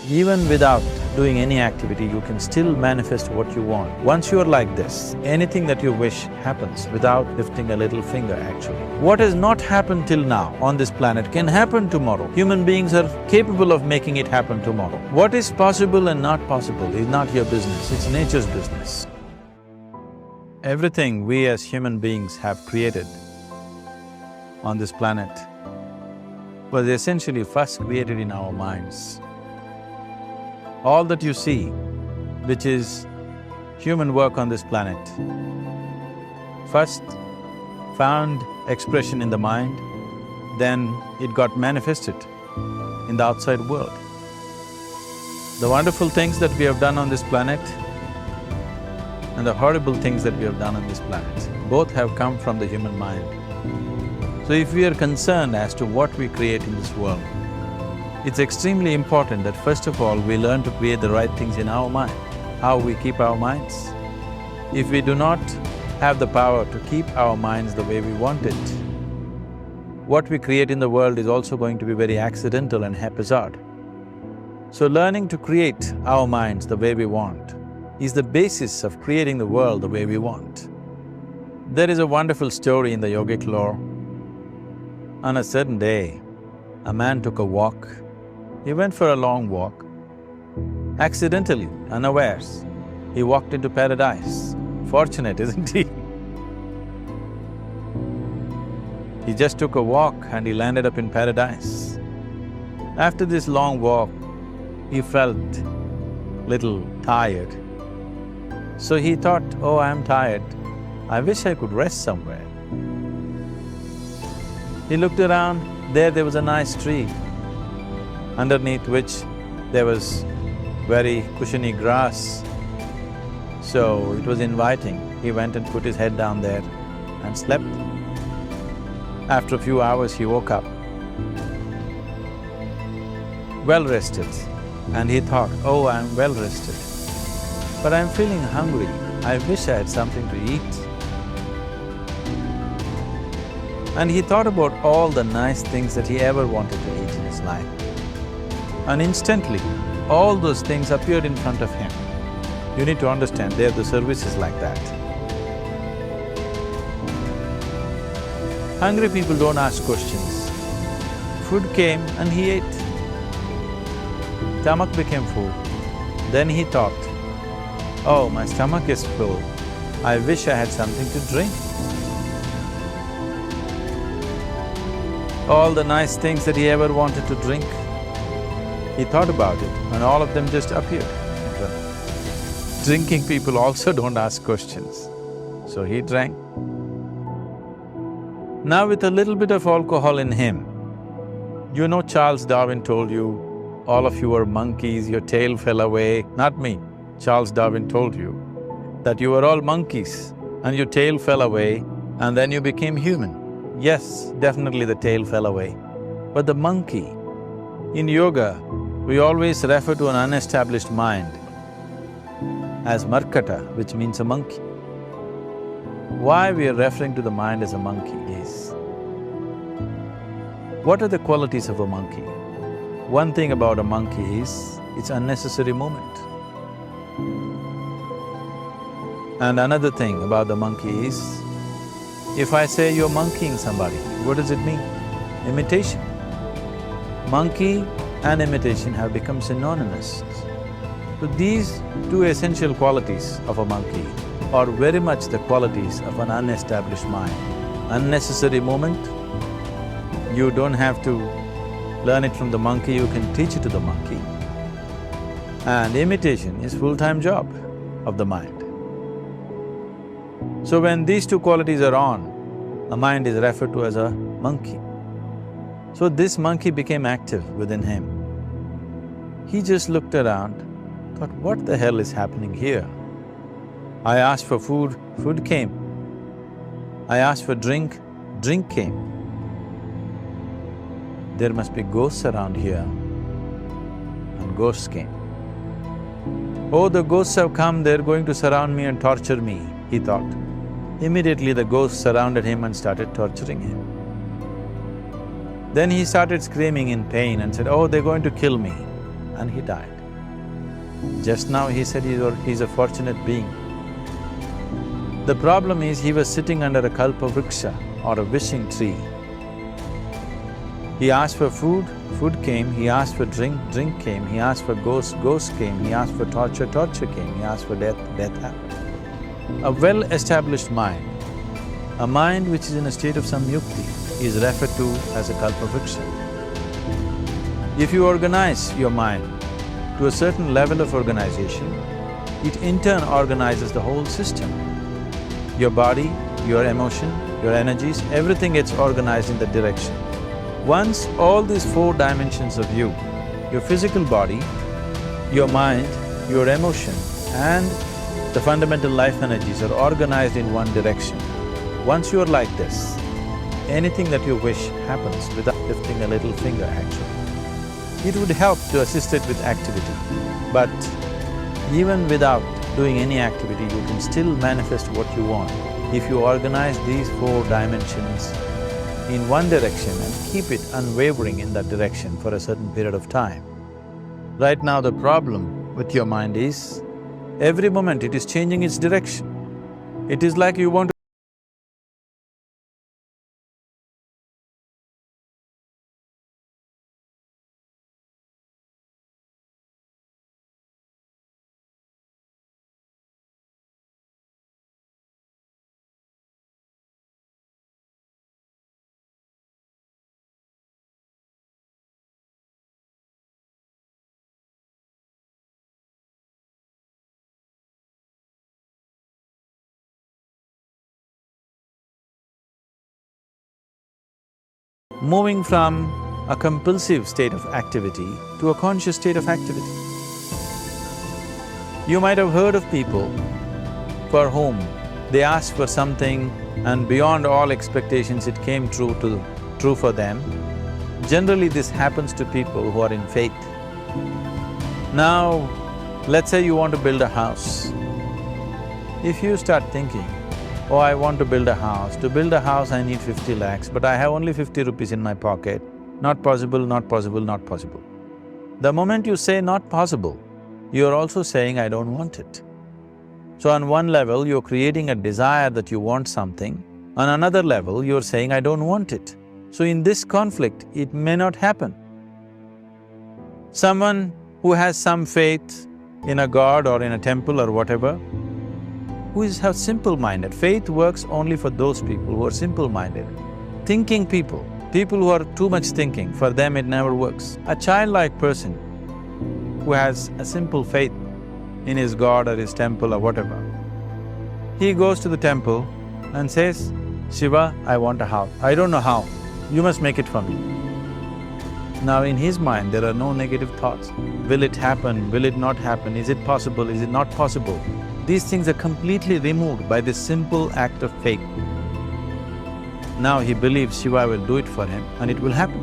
Even without doing any activity, you can still manifest what you want. Once you're like this, anything that you wish happens without lifting a little finger actually. What has not happened till now on this planet can happen tomorrow. Human beings are capable of making it happen tomorrow. What is possible and not possible is not your business, it's nature's business. Everything we as human beings have created on this planet was essentially first created in our minds. All that you see, which is human work on this planet, first found expression in the mind, then it got manifested in the outside world. The wonderful things that we have done on this planet and the horrible things that we have done on this planet, both have come from the human mind. So if we are concerned as to what we create in this world, it's extremely important that first of all, we learn to create the right things in our mind, how we keep our minds. If we do not have the power to keep our minds the way we want it, what we create in the world is also going to be very accidental and haphazard. So learning to create our minds the way we want is the basis of creating the world the way we want. There is a wonderful story in the yogic lore. On a certain day, a man took a walk. He went for a long walk. Accidentally, unawares, he walked into paradise. Fortunate, isn't he? He just took a walk and he landed up in paradise. After this long walk, he felt little tired. So he thought, oh, I'm tired, I wish I could rest somewhere. He looked around, there was a nice tree, underneath which there was very cushiony grass. So it was inviting. He went and put his head down there and slept. After a few hours, he woke up, well rested, and he thought, oh, I'm well rested, but I'm feeling hungry, I wish I had something to eat. And he thought about all the nice things that he ever wanted to eat in his life. And instantly, all those things appeared in front of him. You need to understand, the service is like that. Hungry people don't ask questions. Food came and he ate. Stomach became full. Then he thought, oh, my stomach is full, I wish I had something to drink. All the nice things that he ever wanted to drink, he thought about it and all of them just appeared. Drinking people also don't ask questions, so he drank. Now with a little bit of alcohol in him, you know Charles Darwin told you, all of you are monkeys, your tail fell away. Not me, Charles Darwin told you that you were all monkeys and your tail fell away and then you became human. Yes, definitely the tail fell away. But the monkey, in yoga, we always refer to an unestablished mind as markata, which means a monkey. Why we are referring to the mind as a monkey is, what are the qualities of a monkey? One thing about a monkey is, it's unnecessary movement. And another thing about the monkey is, if I say you're monkeying somebody, what does it mean? Imitation. Monkey and imitation have become synonymous. So these two essential qualities of a monkey are very much the qualities of an unestablished mind. Unnecessary movement, you don't have to learn it from the monkey, you can teach it to the monkey. And imitation is full-time job of the mind. So when these two qualities are on, the mind is referred to as a monkey. So this monkey became active within him. He just looked around, thought, what the hell is happening here? I asked for food, food came. I asked for drink, drink came. There must be ghosts around here, and ghosts came. Oh, the ghosts have come, they're going to surround me and torture me, he thought. Immediately the ghosts surrounded him and started torturing him. Then he started screaming in pain and said, oh, they're going to kill me. and he died. Just now he said he's a fortunate being. The problem is he was sitting under a kalpa vriksha or a wishing tree. He asked for food, food came. He asked for drink, drink came. He asked for ghost, ghost came. He asked for torture, torture came. He asked for death, death happened. A well-established mind, a mind which is in a state of samyukti, is referred to as a kalpa vriksha. If you organize your mind to a certain level of organization, it in turn organizes the whole system. Your body, your emotion, your energies, everything gets organized in that direction. Once all these four dimensions of you, your physical body, your mind, your emotion and the fundamental life energies are organized in one direction, once you're like this, anything that you wish happens without lifting a little finger actually. It would help to assist it with activity, but even without doing any activity, you can still manifest what you want if you organize these four dimensions in one direction and keep it unwavering in that direction for a certain period of time. Right now the problem with your mind is, every moment it is changing its direction. It is like you want to moving from a compulsive state of activity to a conscious state of activity. You might have heard of people for whom they asked for something and beyond all expectations it came true for them. Generally this happens to people who are in faith. Now, let's say you want to build a house. If you start thinking, oh, I want to build a house. To build a house, I need 50 lakhs, but I have only 50 rupees in my pocket. Not possible, not possible, not possible. The moment you say not possible, you're also saying, I don't want it. So on one level, you're creating a desire that you want something. On another level, you're saying, I don't want it. So in this conflict, it may not happen. Someone who has some faith in a god or in a temple or whatever, who is simple-minded. Faith works only for those people who are simple-minded. Thinking people, people who are too much thinking, for them it never works. A childlike person who has a simple faith in his god or his temple or whatever, he goes to the temple and says, Shiva, I want a house. I don't know how, you must make it for me. Now in his mind there are no negative thoughts. Will it happen? Will it not happen? Is it possible? Is it not possible? These things are completely removed by this simple act of faith. Now he believes Shiva will do it for him and it will happen.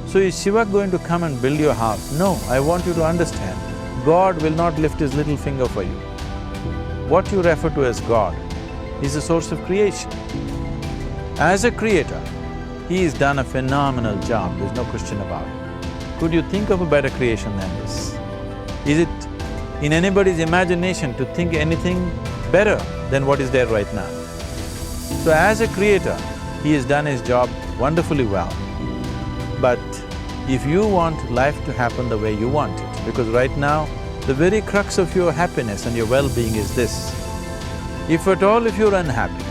So is Shiva going to come and build your house? No, I want you to understand, God will not lift his little finger for you. What you refer to as God is the source of creation. As a creator, he has done a phenomenal job, there's no question about it. Could you think of a better creation than this? Is it in anybody's imagination to think anything better than what is there right now? So as a creator, he has done his job wonderfully well. But if you want life to happen the way you want it, because right now, the very crux of your happiness and your well-being is this. If at all if you're unhappy,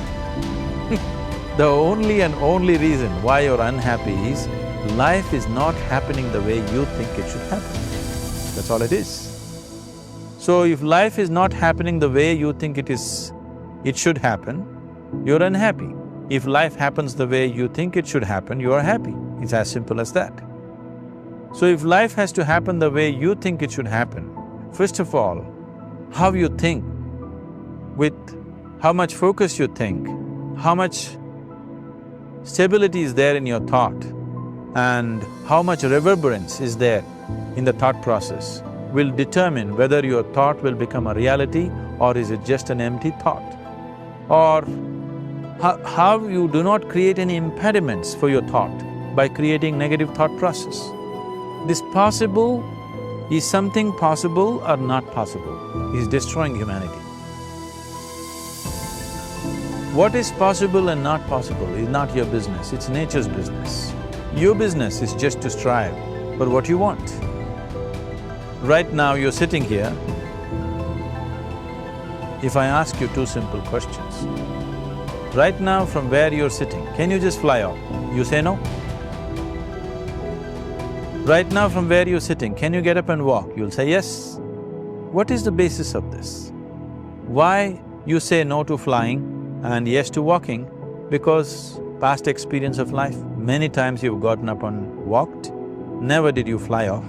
the only and only reason why you're unhappy is life is not happening the way you think it should happen. That's all it is. So if life is not happening the way you think it should happen, you're unhappy. If life happens the way you think it should happen, you are happy. It's as simple as that. So if life has to happen the way you think it should happen, first of all, how you think, with how much focus you think, how much stability is there in your thought, and how much reverberance is there in the thought process will determine whether your thought will become a reality or is it just an empty thought. Or how you do not create any impediments for your thought. by creating negative thought process. This possible is something possible or not possible is destroying humanity. What is possible and not possible is not your business, it's nature's business. Your business is just to strive for what you want. Right now you're sitting here. If I ask you two simple questions, right now from where you're sitting, can you just fly off? You say no. Right now from where you're sitting, can you get up and walk? You'll say yes. What is the basis of this? Why you say no to flying and yes to walking? Because past experience of life, many times you've gotten up and walked, never did you fly off.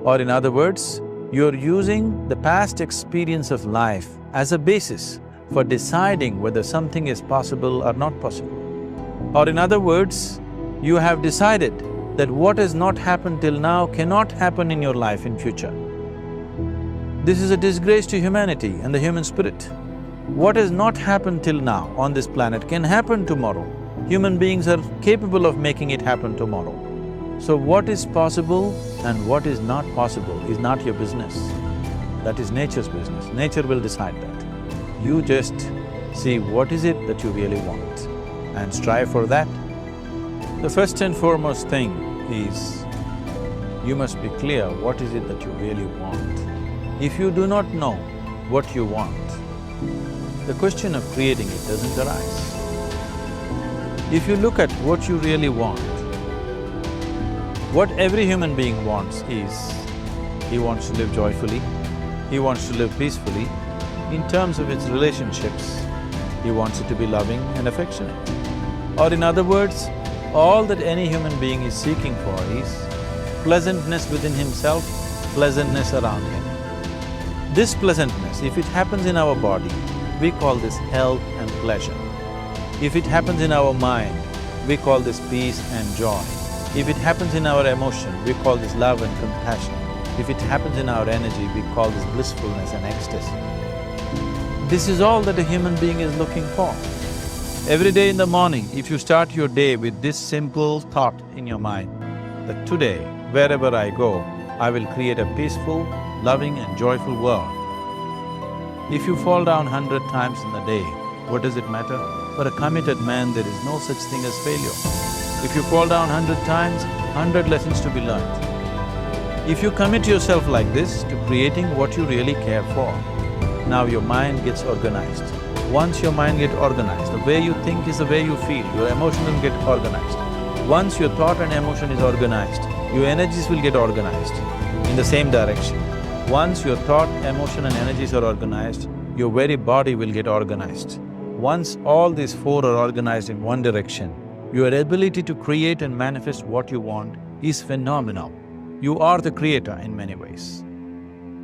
Or in other words, you're using the past experience of life as a basis for deciding whether something is possible or not possible. Or in other words, you have decided that what has not happened till now cannot happen in your life in future. This is a disgrace to humanity and the human spirit. What has not happened till now on this planet can happen tomorrow. Human beings are capable of making it happen tomorrow. So what is possible and what is not possible is not your business. That is nature's business. Nature will decide that. You just see what is it that you really want and strive for that. The first and foremost thing is, you must be clear what is it that you really want. If you do not know what you want, the question of creating it doesn't arise. If you look at what you really want, what every human being wants is, he wants to live joyfully, he wants to live peacefully. In terms of its relationships, he wants it to be loving and affectionate. Or in other words, all that any human being is seeking for is pleasantness within himself, pleasantness around him. This pleasantness, if it happens in our body, we call this health and pleasure. If it happens in our mind, we call this peace and joy. If it happens in our emotion, we call this love and compassion. If it happens in our energy, we call this blissfulness and ecstasy. This is all that a human being is looking for. Every day in the morning, if you start your day with this simple thought in your mind, that today, wherever I go, I will create a peaceful, loving and joyful world. If you fall down 100 times in the day, what does it matter? For a committed man, there is no such thing as failure. If you fall down 100 times, 100 lessons to be learned. If you commit yourself like this to creating what you really care for, now your mind gets organized. Once your mind gets organized, the way you think is the way you feel, your emotions will get organized. Once your thought and emotion is organized, your energies will get organized in the same direction. Once your thought, emotion and energies are organized, your very body will get organized. Once all these four are organized in one direction, your ability to create and manifest what you want is phenomenal. You are the creator in many ways.